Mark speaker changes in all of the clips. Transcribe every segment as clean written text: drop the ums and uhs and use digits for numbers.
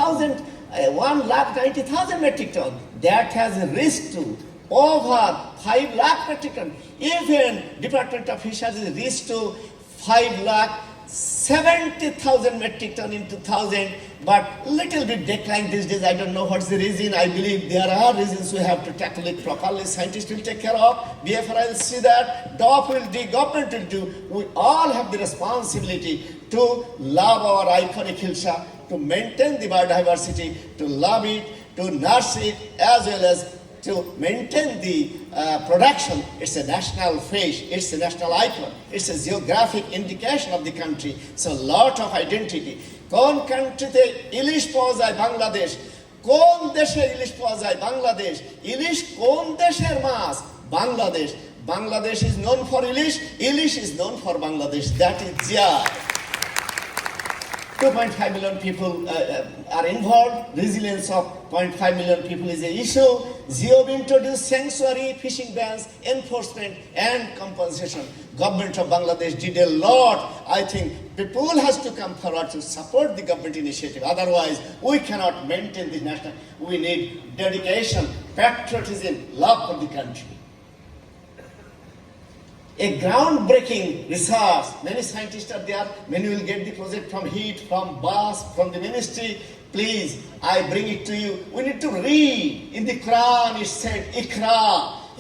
Speaker 1: 1,90,000 metric ton. That has reached to over 5 lakh metric ton. Even Department of Fisheries reached to 5,70,000 metric ton in 2000, but little bit decline these days. I don't know what's the reason. I believe there are reasons. We have to tackle it properly. Scientists will take care of. BFRI will see that. DOF will do. Government will do. We all have the responsibility to love our iconic hillsa, to maintain the biodiversity, to love it, to nurse it, as well as to maintain the production. It's a national fish, it's a national icon, it's a geographic indication of the country. So lot of identity. কোন কান্ট্রিতে ইলিশ পাওয়া যায় বাংলাদেশ, কোন দেশে ইলিশ পাওয়া যায় বাংলাদেশ, ইলিশ কোন দেশের মাছ Bangladesh. Bangladesh is known for Ilish, Ilish is known for Bangladesh. That is yeah. 2.5 million people are involved. Resilience of 0.5 million people is an issue. Wahab introduced sanctuary, fishing bans, enforcement, and compensation. Government of Bangladesh did a lot. I think people has to come forward to support the government initiative. Otherwise, we cannot maintain the national. We need dedication, patriotism, love for the country. A groundbreaking research. Many scientists are there. Many will get the project from HEAT, from BAS, from the ministry. Please, I bring it to you. We need to read. In the Quran, it said, Ikra.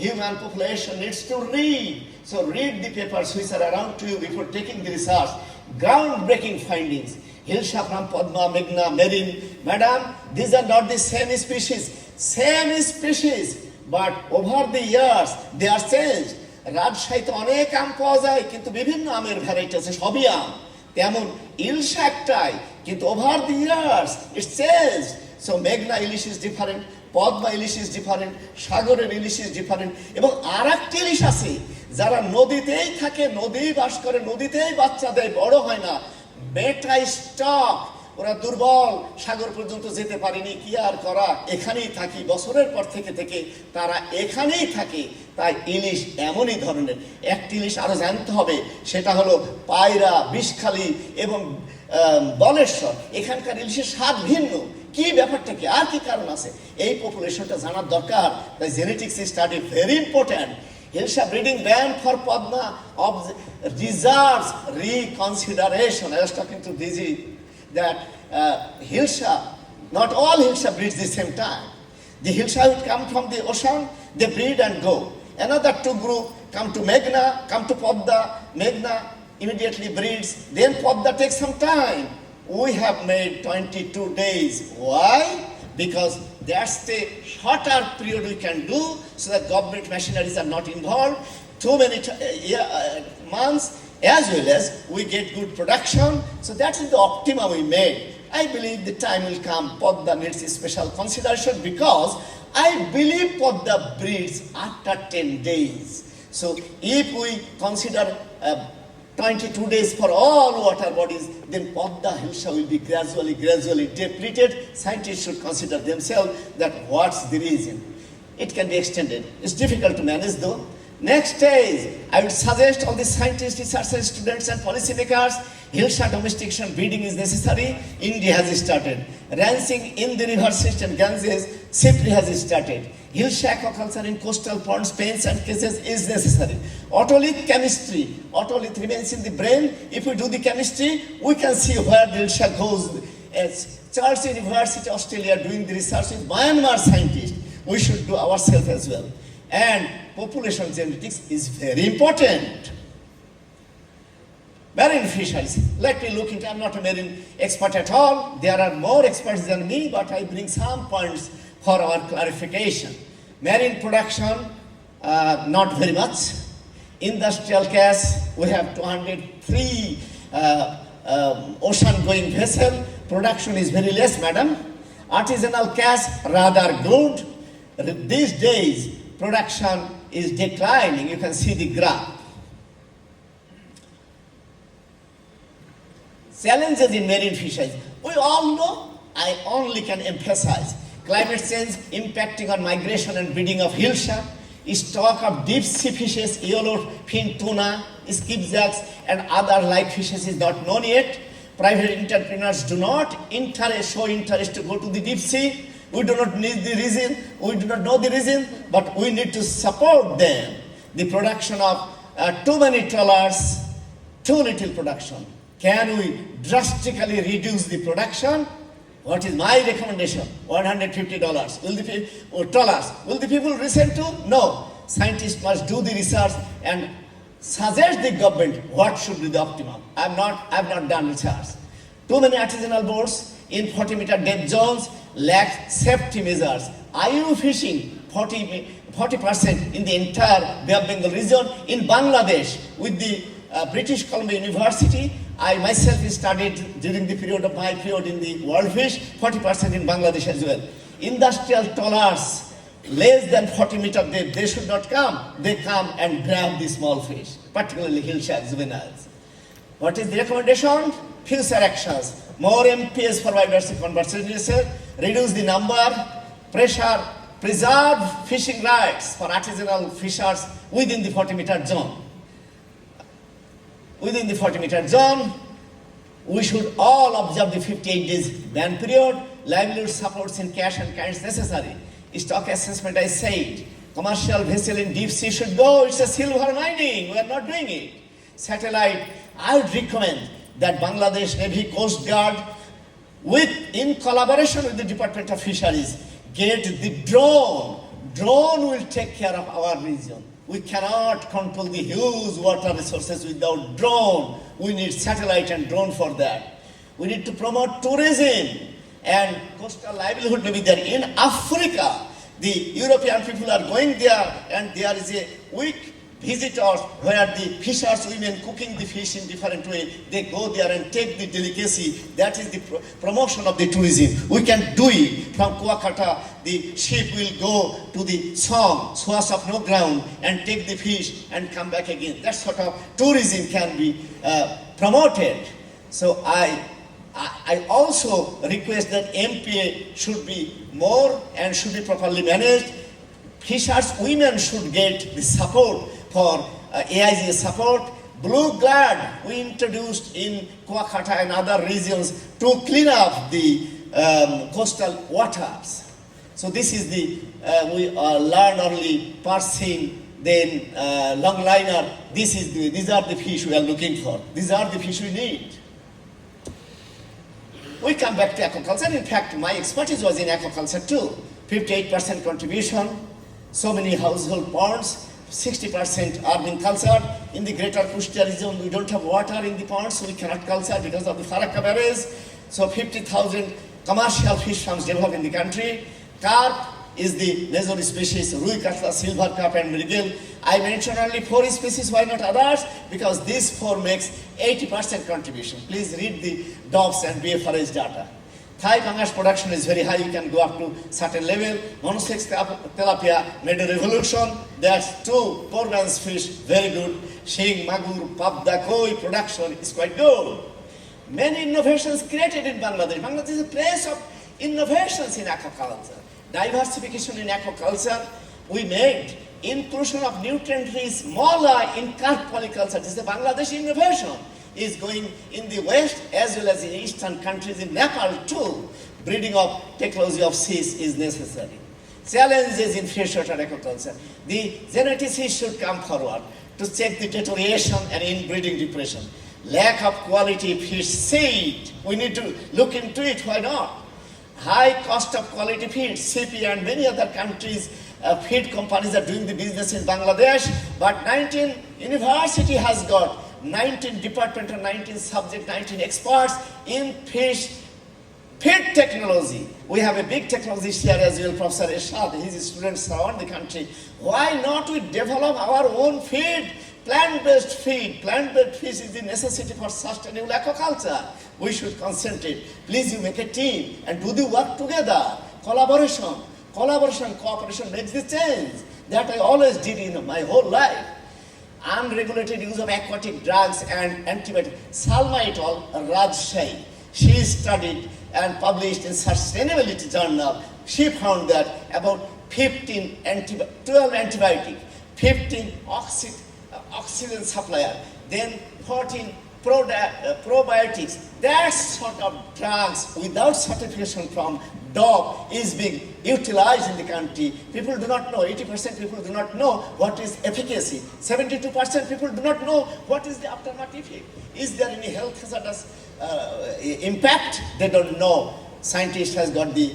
Speaker 1: Human population needs to read. So read the papers which are around to you before taking the research. Groundbreaking findings. Hilsha from Padma, Meghna, Marine. Madam, these are not the same species. Same species. But over the years, they are changed. রাজশাহীতে অনেক আম পাওয়া যায়, কিন্তু বিভিন্ন আমের variety আছে, সবই আম। তেমন ইলশা একটাই, কিন্তু over the years it's change. So মেঘনা ilish is different, Padma ilish is different, সাগরের ইলিশ ইজ ডিফারেন্ট। এবং আর একটি ইলিশ আছে যারা নদীতেই থাকে, নদীই বাস করে, নদীতেই বাচ্চা দেয়, বড় হয় না, বেটা স্টক। ওরা দুর্বল, সাগর পর্যন্ত যেতে পারেনি, কি আর করা, এখানেই থাকি, বছরের পর থেকে থেকে তারা এখানেই থাকে। তাই ইলিশ এমনই ধরনের। একটি ইলিশ আরো জানতে হবে, সেটা হলো পায়রা, বিষখালী এবং বলেশ্বর। এখানকার ইলিশের স্বাদ ভিন্ন। কি ব্যাপারটা কি, আর কি কারণ আছে, এই পপুলেশনটা জানার দরকার। তাই genetics study very important. Hilsha breeding ban for Padma of deserves reconsideration. I was talking to DG that Hilsha, not all Hilsha breeds the same time. The Hilsha would come from the ocean, they breed and go. Another two group come to Meghna, come to Padma, Meghna immediately breeds, then Padma takes some time. We have made 22 days. Why? Because that's the shorter period we can do, so that government machineries are not involved. Too many months, as well as we get good production. So that is the optimum we made. I believe the time will come. Padma needs special consideration because I believe Padma breeds after 10 days. So if we consider 22 days for all water bodies, then Padma Hilsha will be gradually depleted. Scientists should consider themselves that what's the reason. It can be extended. It's difficult to manage though. Next stage, I would suggest all the scientists, researchers, students and policymakers, Hilsha domestication breeding is necessary. India has started. Ranching in the river system, Ganges, safely has started. Hilsha aquaculture in coastal ponds, paints and cases is necessary. Otolith chemistry. Otolith remains in the brain. If we do the chemistry, we can see where the Hilsha goes. As Charles University, Australia, doing the research with Myanmar scientists, we should do ourselves as well. And population genetics is very important. Marine fisheries. Let me look into, I'm not a marine expert at all. There are more experts than me, but I bring some points for our clarification. Marine production, not very much. Industrial gas, we have 203 ocean-going vessel. Production is very less, madam. Artisanal gas, rather good. These days, production is declining. You can see the graph. Challenges in marine fisheries. We all know, I only can emphasize. Climate change impacting on migration and breeding of Hilsha. Stock of deep sea fishes, yellowfin tuna, skipjacks and other like fishes is not known yet. Private entrepreneurs do not show interest to go to the deep sea. We do not need the reason, we do not know the reason, but we need to support them. The production of too many trawlers, too little production. Can we drastically reduce the production? What is my recommendation? $150. Will the people listen to? No. Scientists must do the research and suggest the government what should be the optimum. I've not done research. Too many artisanal boats in 40-meter depth zones lack safety measures. IU fishing 40% in the entire Bay of Bengal region. In Bangladesh, with the British Columbia University, I myself studied during the period of my period in the world fish, 40% in Bangladesh as well. Industrial trawlers less than 40-meter depth, they should not come. They come and grab the small fish, particularly hillshark juveniles. What is the recommendation? Future actions. More MPS for biodiversity conservation, reduce the number, pressure, preserve fishing rights for artisanal fishers within the 40-meter zone. Within the 40-meter zone, we should all observe the 58 days ban period. Livelihood supports in cash and kinds necessary. Stock assessment, I said. Commercial vessel in deep sea should go. It's a silver lining. We are not doing it. Satellite, I would recommend that Bangladesh Navy Coast Guard, in collaboration with the Department of Fisheries, get the drone. Drone will take care of our region. We cannot control the huge water resources without drone. We need satellite and drone for that. We need to promote tourism and coastal livelihood may be there. In Africa, the European people are going there and there is a week visitors where the fishers women cooking the fish in different way. They go there and take the delicacy. That is the promotion of the tourism. We can do it. From Kuakata, the ship will go to the swaths of no ground and take the fish and come back again. That sort of tourism can be promoted. So I also request that MPA should be more and should be properly managed. Fishers women should get the support for AIGA support. Blue Guard we introduced in Kuakata and other regions to clean up the coastal waters. So this is the, we learn only parsing, then longliner. These are the fish we are looking for. These are the fish we need. We come back to aquaculture. In fact, my expertise was in aquaculture too. 58% contribution, so many household ponds, 60% are being cultured. In the greater Kushtia region, we don't have water in the ponds, so we cannot culture because of the Farakka barrage. So 50,000 commercial fish farms developed in the country. Carp is the major species, Rui Katla, Silver Carp and Mrigal. I mentioned only 4 species, why not others? Because these 4 makes 80% contribution. Please read the DOPS and BFRS data. Thai pangas production is very high, you can go up to certain level. Monosex tilapia made a revolution. That's 2 porgans fish, very good. Shing, magur, pabda, koi production is quite good. Many innovations created in Bangladesh. Bangladesh is a place of innovations in aquaculture. Diversification in aquaculture, we made inclusion of nutrient-rich mola in carp polyculture. This is a Bangladesh innovation. Is going in the west as well as in eastern countries, in Nepal too. Breeding of technology of seas is necessary. Challenges in freshwater aquaculture. The geneticists should come forward to check the deterioration and inbreeding depression. Lack of quality fish seed. We need to look into it, why not? High cost of quality feed, CP and many other countries, feed companies are doing the business in Bangladesh, but 19 university has got 19 department and 19 subject, 19 experts in fish feed technology. We have a big technologist here as well, Professor Eshad, his students around the country. Why not we develop our own feed? Plant-based feed. Plant-based feed is the necessity for sustainable aquaculture. We should concentrate. Please, you make a team and do the work together. Collaboration, cooperation makes the change. That I always did in my whole life. Unregulated use of aquatic drugs and antibiotics. Salma et al., Rajshai, she studied and published in Sustainability Journal. She found that about 12 antibiotics, 15 oxygen supplier, then 14 probiotics, that sort of drugs without certification from DOC is being utilized in the country. People do not know, 80% people do not know what is efficacy. 72% people do not know what is the aftermath effect. Is there any health hazardous impact? They don't know. Scientist has got the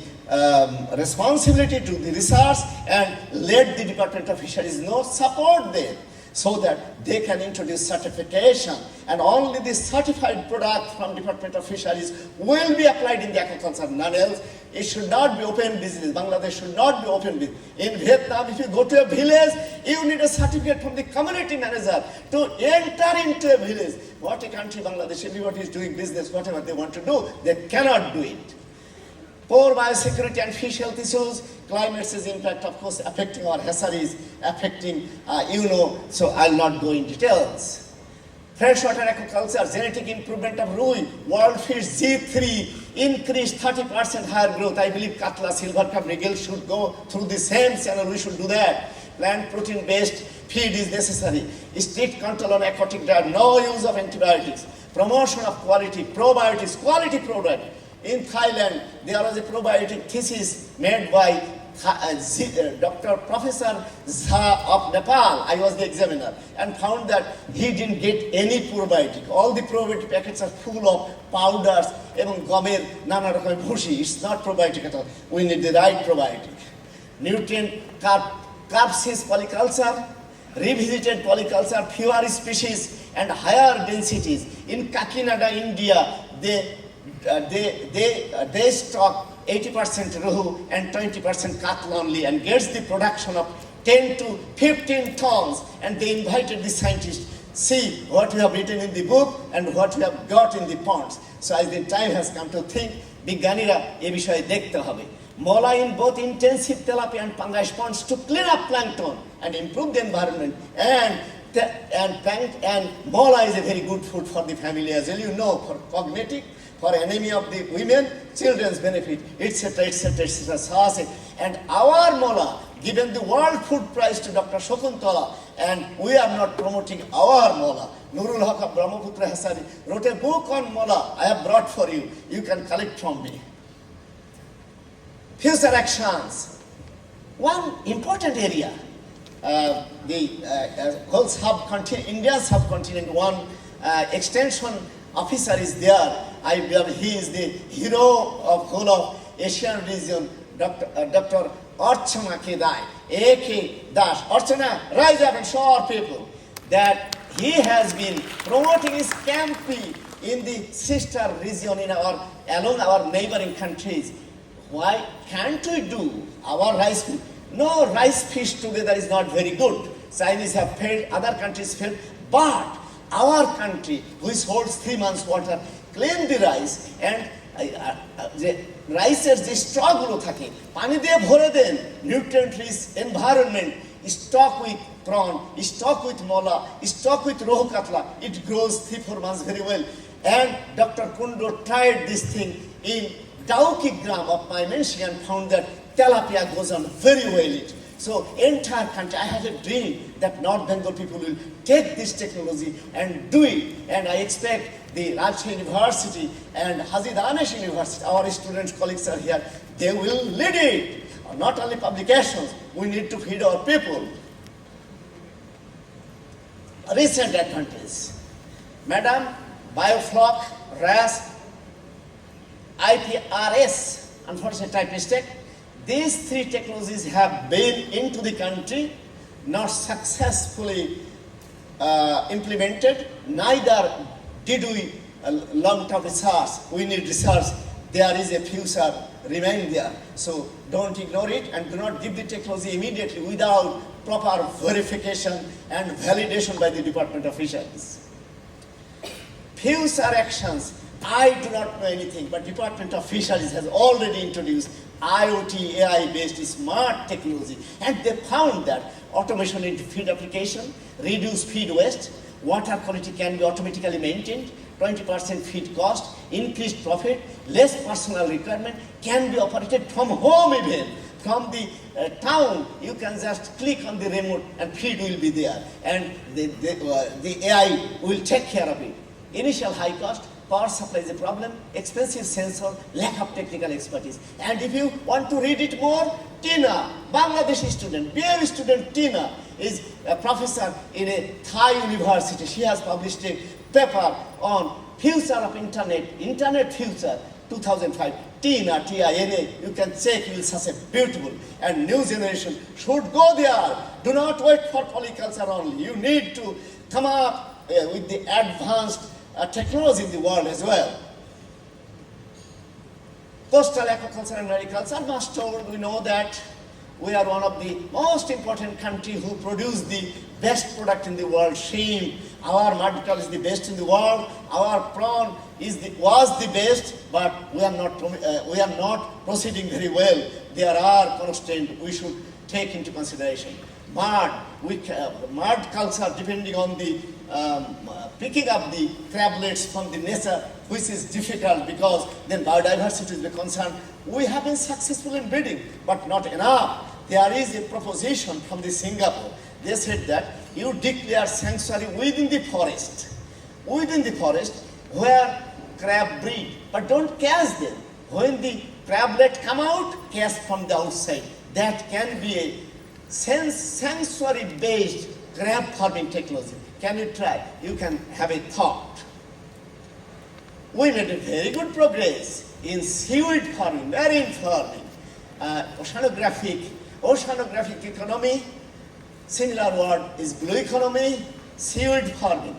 Speaker 1: responsibility to the research and let the Department of Fisheries know, support them, so that they can introduce certification, and only the certified product from Department of Fisheries will be applied in the aquaculture, none else. It should not be open business. Bangladesh should not be open business. In Vietnam, if you go to a village, you need a certificate from the community manager to enter into a village. What a country, Bangladesh, everybody is doing business, whatever they want to do, they cannot do it. Poor biosecurity and fish health issues, climate change impact, of course, affecting our hatcheries, affecting, so I'll not go in details. Freshwater aquaculture, genetic improvement of rui, world fish G3, increased 30% higher growth. I believe Katla, silver cup, wriggle should go through the same channel, we should do that. Plant protein-based feed is necessary. Strict control on aquatic diet, no use of antibiotics. Promotion of quality, probiotics, quality product. In Thailand, there was a probiotic thesis made by Dr. Professor Zha of Nepal. I was the examiner and found that he didn't get any probiotic. All the probiotic packets are full of powders, even gomer, nana rokom bhushi. It's not probiotic at all. We need the right probiotic. Nutrient carpsis polyculture, revisited polyculture, fewer species and higher densities. In Kakinada, India, they stock 80% rohu and 20% katla only, and gets the production of 10 to 15 tons. And they invited the scientists, see what we have written in the book and what we have got in the ponds. So as the time has come to think, বিজ্ঞানীরা এ বিষয়ে দেখতে হবে. Mola in both intensive tilapia and pangaea ponds to clean up plankton and improve the environment. And mola is a very good food for the family as well, you know, for cognitive, for anemia of the women, children's benefit, etc., etc., etc. And our mola, given the World Food Prize to Dr. Shakuntala, and we are not promoting our mola. Nurul Haq of Brahmaputra Hasari wrote a book on mola. I have brought for you. You can collect from me. Future actions. One important area, the whole subcontinent, India's subcontinent, one extension officer is there. I believe he is the hero of whole of Asian region, Dr. Archana Kedai, A.K. Das. Archana, rise up and show our people that he has been promoting his campi in the sister region along our neighboring countries. Why can't we do our rice fish? No, rice fish together is not very good. Chinese have failed, other countries failed, but our country, which holds 3 months water, clean the rice and rice যে স্টকগুলো থাকে পানি দিয়ে ভরে দেন, nutrient rich environment, stock with prawn, stock with mola, stock with rohu katla, it grows 3-4 months very well. And Dr. Kundo tried this thing in Daukigram of Mymensing and found that tilapia goes on very well. So entire country, I have a dream that North Bengal people will take this technology and do it. And I expect the Rajshahi University and Haji Danish University, our students, colleagues are here, they will lead it. Not only publications, we need to feed our people. Recent advantage. Madam, Biofloc, RAS, IPRS, unfortunately type mistake. These 3 technologies have been into the country, not successfully implemented. Neither did we long-term research. We need research. There is a future, remain there. So don't ignore it and do not give the technology immediately without proper verification and validation by the Department of Fisheries. Future actions. I do not know anything, but Department of Fisheries has already introduced IoT, AI-based smart technology, and they found that automation in feed application, reduce feed waste, water quality can be automatically maintained, 20% feed cost, increased profit, less personal requirement, can be operated from home even. From the town, you can just click on the remote and feed will be there, and the AI will take care of it. Initial high cost, power supply is a problem, expensive sensor, lack of technical expertise. And if you want to read it more, Tina, Bangladeshi student, BA student Tina is a professor in a Thai university. She has published a paper on future of internet future, 2005. Tina, T-I-N-A, you can check, you will such a beautiful. And new generation should go there. Do not wait for polyculture only. You need to come up with the advanced technology in the world as well. Coastal aquaculture and mariculture, must told, we know that we are one of the most important country who produce the best product in the world, shrimp. Our mud turtle is the best in the world. Our prawn was the best, but we are not proceeding very well. There are constraints we should take into consideration. Mud culture, depending on the picking up the crablets from the nature, which is difficult because then biodiversity is concerned. We have been successful in breeding, but not enough. There is a proposition from the Singapore. They said that you declare sanctuary within the forest where crab breed, but don't catch them. When the crablet come out, catch from the outside. That can be a sanctuary-based crab farming technology. Can you try? You can have a thought. We made a very good progress in seaweed farming, marine farming, oceanographic economy. Similar word is blue economy, seaweed farming.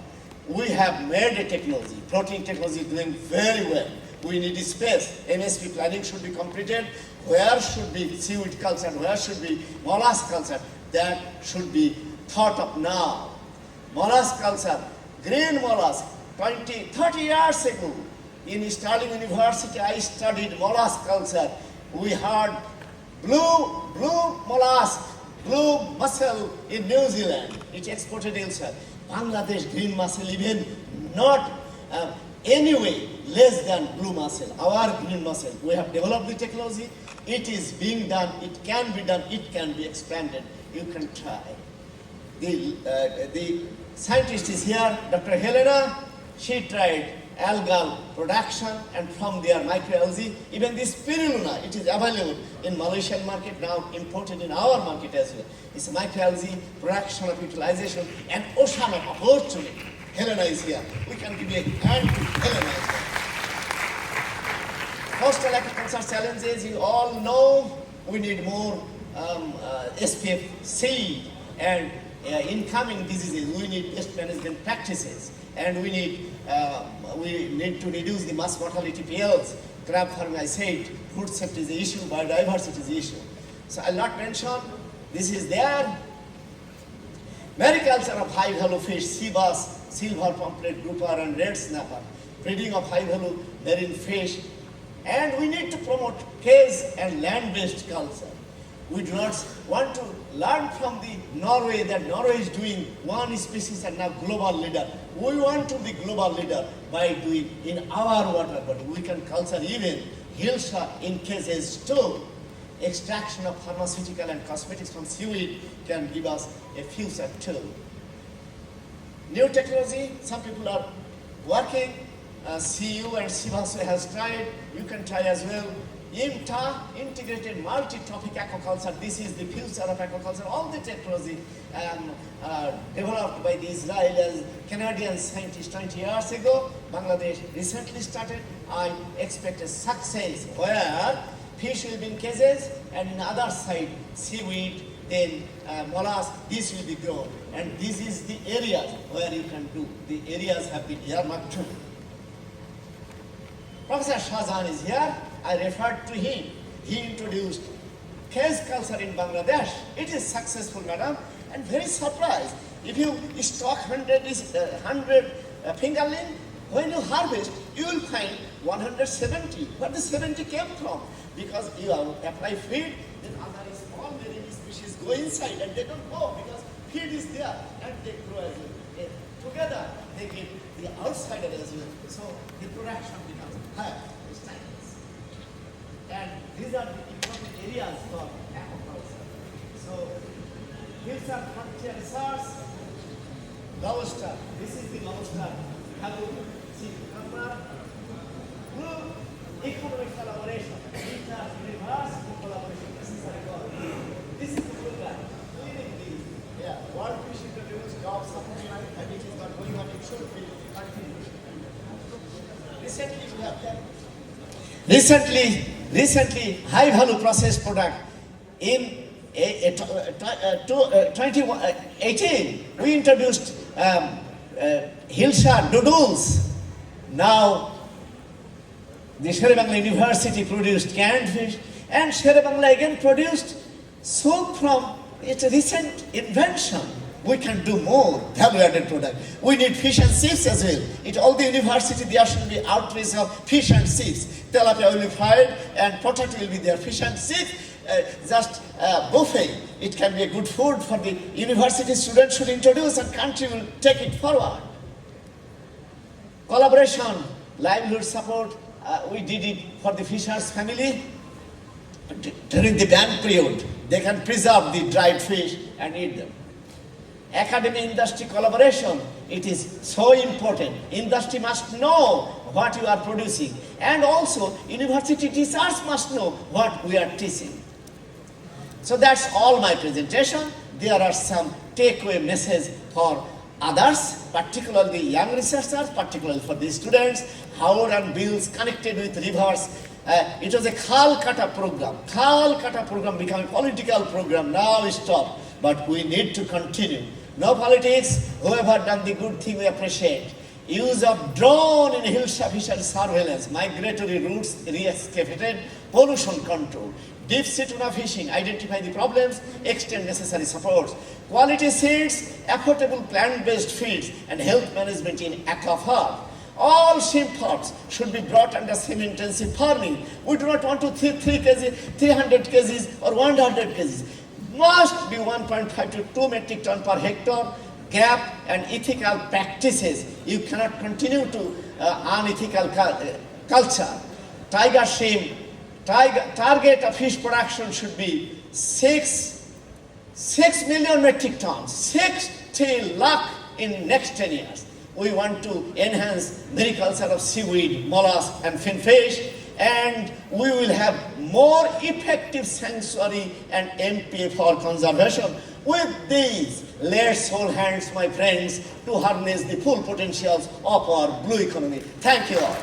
Speaker 1: We have made a technology. Protein technology is doing very well. We need space. MSP planning should be completed. Where should be seaweed culture? Where should be mollusk culture? That should be thought of now. Mollusk culture, green mollusk, 20, 30 years ago, in Stirling University, I studied mollusk culture. We had blue mollusk, blue mussel in New Zealand. It exported elsewhere. Bangladesh green mussel even not anyway less than blue mussel. Our green mussel. We have developed the technology. It is being done. It can be done. It can be expanded. You can try. The scientist is here, Dr. Helena. She tried algal production, and from there microalgae. Even this spirulina, it is available in Malaysian market, now imported in our market as well. It's microalgae, production of utilization, and ocean of opportunity. Helena is here. We can give a hand to Helena as well. Coastal aquaculture challenges, you all know we need more SPF seed, and incoming diseases, we need pest management practices, and we need to reduce the mass mortality PLs. Crab farming, I said, food safety is the issue, biodiversity is the issue. So I'll not mention, this is there. Mariculture of high value fish, sea bass, silver pomfret, grouper, and red snapper. Breeding of high value marine fish. And we need to promote cage and land-based culture. We do not want to learn from the Norway that Norway is doing one species and now global leader. We want to be global leader by doing in our water body. We can culture even hilsa in cages too. Extraction of pharmaceutical and cosmetics from seaweed can give us a future too. New technology, some people are working. CU and Sivasu has tried. You can try as well. IMTA, integrated multi-topic aquaculture. This is the future of aquaculture. All the technology developed by the Israeli Canadian scientists 20 years ago. Bangladesh recently started. I expect a success where fish will be in cages, and in other side seaweed, then mollusk. This will be grown, and this is the areas where you can do. The areas have been earmarked too. Professor Shahjahan is here. I referred to him. He introduced cage culture in Bangladesh. It is successful, madam, and very surprised. If you stock 100 fingerling, when you harvest, you will find 170. Where the 70 came from? Because you apply feed, then other small marine species go inside and they don't go because feed is there and they grow as well. Together, they give the outsider as well. So the production becomes higher. And these are the important areas for aquaculture. So, here's our frontier resource. Lobster. This is the lobster. Hello. Number blue, economic collaboration. Research, university collaboration. This is what I call it. This is the blue guy. World Fish introduced jobs something like that. It is not going on. It should be continued. Recently, we have done. Recently, high value processed product in 2018, we introduced Hillshire doodles. Now, the Shere-Bangla University produced canned fish, and Shere-Bangla again produced soap from its recent invention. We can do more value-added product. We need fish and chips as well. At all the university, there should be outreach of fish and chips. Tilapia will be fried, and potato will be there. Fish and chips, just buffet. It can be a good food for the university students should introduce, and country will take it forward. Collaboration, livelihood support, we did it for the fishers family. During the ban period, they can preserve the dried fish and eat them. Academy-industry collaboration, it is so important. Industry must know what you are producing, and also university teachers must know what we are teaching. So that's all my presentation. There are some takeaway messages for others, particularly young researchers, particularly for the students. Howard and Bill's connected with rivers. It was a Khal Kata program. Khal Kata program became a political program. Now we stop, but we need to continue. No politics. Whoever done the good thing, we appreciate. Use of drone in Hillshire fishery surveillance, migratory routes re-excavated, pollution control, deep sea tuna fishing, identify the problems, extend necessary supports, quality seeds, affordable plant-based feeds, and health management in aquafarm. All shrimp pots should be brought under semi-intensive farming. We do not want to 3 kg, 300 kgs or 100 kgs. Must be 1.5 to 2 metric ton per hectare. Gap and ethical practices. You cannot continue to unethical culture. Tiger shrimp, target of fish production should be 6 million metric tons, 60 lakh in next 10 years. We want to enhance mariculture of seaweed, mollusk and finfish, and we will have more effective sanctuary and MPA for conservation. With these, let's hold hands, my friends, to harness the full potentials of our blue economy. Thank you all.